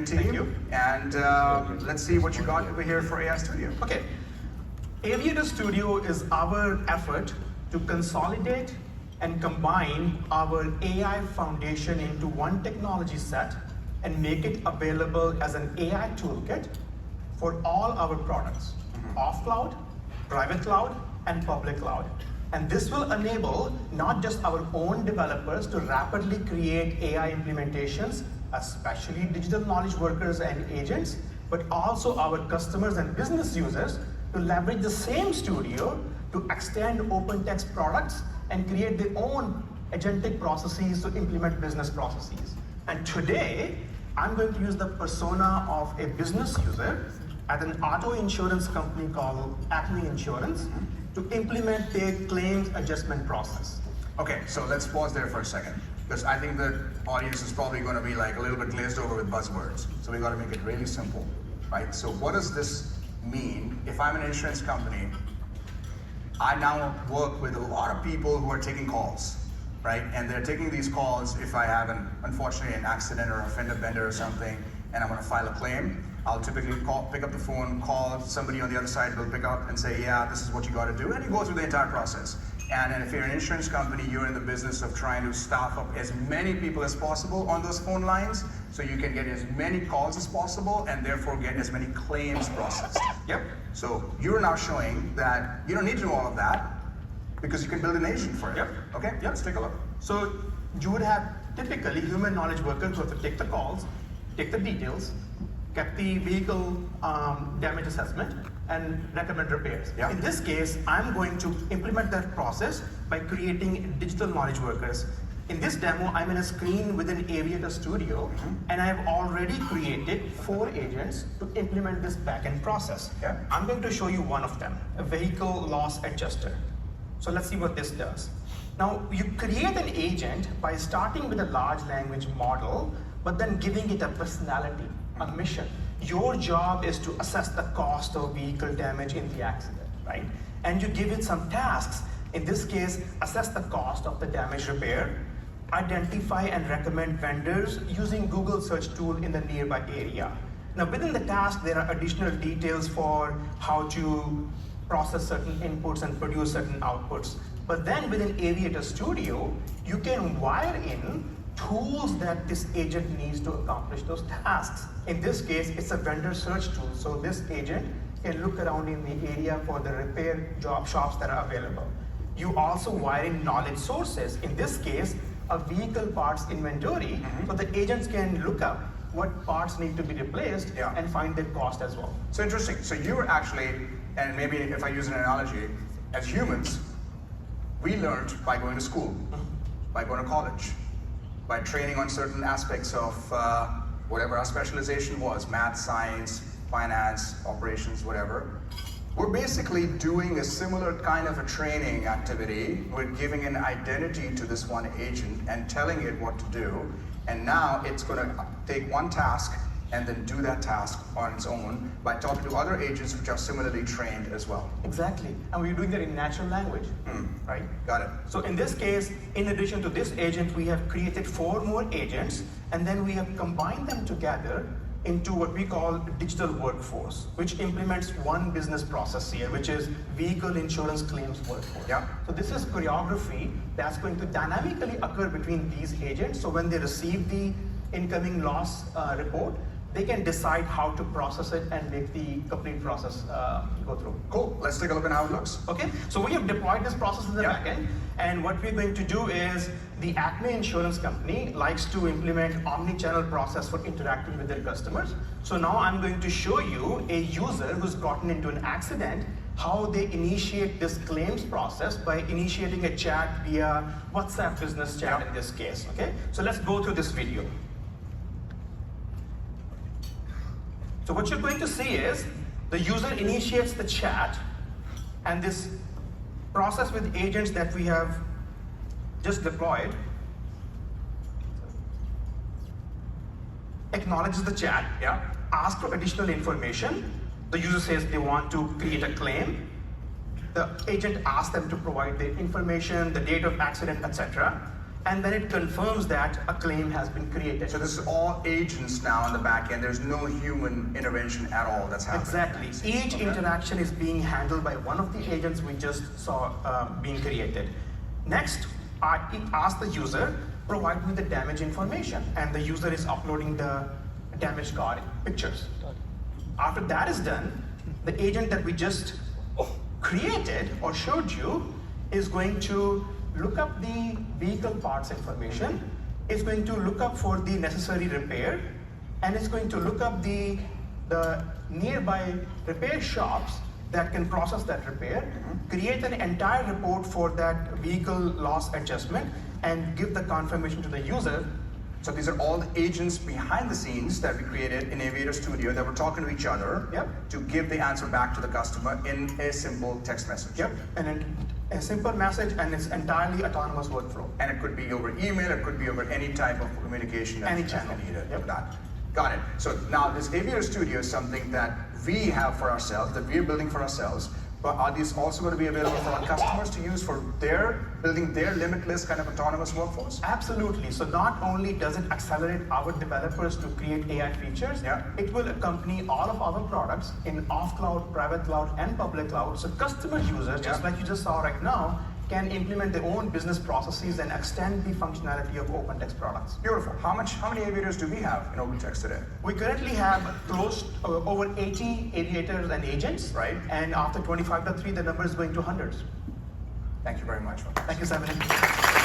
team. Thank you. And let's see what you got over here for AI Studio. Okay. Aviator Studio is our effort to consolidate and combine our AI foundation into one technology set and make it available as an AI toolkit for all our products, off cloud, private cloud, and public cloud. And this will enable not just our own developers to rapidly create AI implementations, especially digital knowledge workers and agents, but also our customers and business users to leverage the same studio to extend OpenText products and create their own agentic processes to implement business processes. And today, I'm going to use the persona of a business user at an auto insurance company called Acme Insurance to implement their claims adjustment process. Okay, so let's pause there for a second, because I think the audience is probably going to be like a little bit glazed over with buzzwords. So we got to make it really simple, right? So what does this mean? If I'm an insurance company, I now work with a lot of people who are taking calls, right? And they're taking these calls if I have unfortunately an accident or a fender bender or something, and I want to file a claim. I'll typically pick up the phone, call somebody on the other side, will pick up and say, yeah, this is what you got to do, and you go through the entire process. And if you're an insurance company, you're in the business of trying to staff up as many people as possible on those phone lines, so you can get as many calls as possible, and therefore get as many claims processed. Yep. So you're now showing that you don't need to do all of that, because you can build an agent for it. Yep. Okay, Yep. Let's take a look. So you would have typically human knowledge workers who have to take the calls, take the details, get the vehicle damage assessment, and recommend repairs. Yeah. In this case, I'm going to implement that process by creating digital knowledge workers. In this demo, I'm in a screen within Aviator Studio, and I have already created 4 agents to implement this backend process. Yeah. I'm going to show you one of them, a vehicle loss adjuster. So let's see what this does. Now, you create an agent by starting with a large language model, but then giving it a personality, a mission. Your job is to assess the cost of vehicle damage in the accident, right? And you give it some tasks. In this case, assess the cost of the damage repair, identify and recommend vendors using Google search tool in the nearby area. Now, within the task, there are additional details for how to process certain inputs and produce certain outputs. But then within Aviator Studio, you can wire in tools that this agent needs to accomplish those tasks. In this case, it's a vendor search tool. So this agent can look around in the area for the repair job shops that are available. You also wire in knowledge sources. In this case, a vehicle parts inventory, so the agents can look up what parts need to be replaced and find their cost as well. So interesting. So you were actually, and maybe if I use an analogy, as humans, we learned by going to school, by going to college, by training on certain aspects of whatever our specialization was, math, science, finance, operations, whatever. We're basically doing a similar kind of a training activity. We're giving an identity to this one agent and telling it what to do. And now it's going to take one task and then do that task on its own by talking to other agents which are similarly trained as well. Exactly. And we're doing that in natural language, right? Got it. So in this case, in addition to this agent, we have created 4 more agents, and then we have combined them together into what we call digital workforce, which implements one business process here, which is vehicle insurance claims workforce. Yeah. So this is choreography that's going to dynamically occur between these agents. So when they receive the incoming loss report, they can decide how to process it and make the complete process go through. Cool. Let's take a look at how it looks. Okay, so we have deployed this process in the backend, and what we're going to do is the Acme Insurance Company likes to implement omni-channel process for interacting with their customers. So now I'm going to show you a user who's gotten into an accident, how they initiate this claims process by initiating a chat via WhatsApp business chat in this case. Okay, so let's go through this video. So what you're going to see is the user initiates the chat, and this process with agents that we have just deployed acknowledges the chat, asks for additional information. The user says they want to create a claim. The agent asks them to provide the information, the date of accident, etc. and then it confirms that a claim has been created. So this is all agents now on the back end. There's no human intervention at all that's happening. Exactly. Each Okay. interaction is being handled by one of the agents we just saw being created. Next, it asks the user, provide me the damage information, and the user is uploading the damage card pictures. After that is done, the agent that we just created or showed you is going to look up the vehicle parts information, is going to look up for the necessary repair, and it's going to look up the nearby repair shops that can process that repair, create an entire report for that vehicle loss adjustment, and give the confirmation to the user. So these are all the agents behind the scenes that we created in Aviator Studio that were talking to each other Yep. to give the answer back to the customer in a simple text message. Yep, and a simple message, and it's entirely autonomous workflow. And it could be over email, it could be over any type of communication Any that's channel. needed. Yep. For that. Got it. So now this Aviator Studio is something that we have for ourselves, that we're building for ourselves. But are these also going to be available for our customers to use for building their limitless kind of autonomous workforce? Absolutely. So not only does it accelerate our developers to create AI features, Yeah. it will accompany all of our products in off-cloud, private cloud, and public cloud. So customer users, just Yeah. like you just saw right now, can implement their own business processes and extend the functionality of OpenText products. Beautiful. How many aviators do we have in OpenText today? We currently have over 80 aviators and agents, Right. And after 25.3, the number is going to hundreds. Thank you very much. Thank you, Simon.